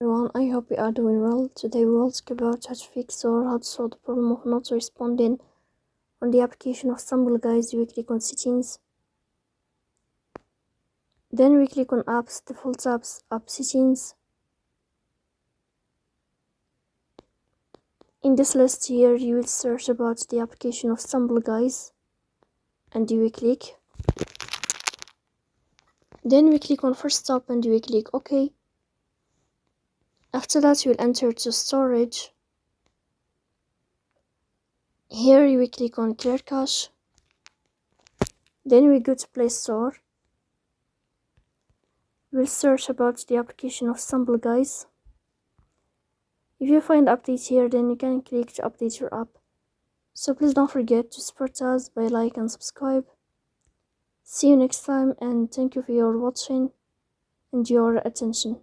Everyone, I hope you are doing well. Today we will talk about how to fix or how to solve the problem of not responding on the application of sample guides. We click on settings, then we click on apps, default apps, app settings. In this list here you will search about the application of sample guides and you will click. Then we click on first stop and you will click OK. After that you will enter to storage. Here you will click on clear cache. Then we go to Play Store. We'll search about the application of sample guides. If you find updates here, then you can click to update your app. So please don't forget to support us by like and subscribe. See you next time and thank you for your watching and your attention.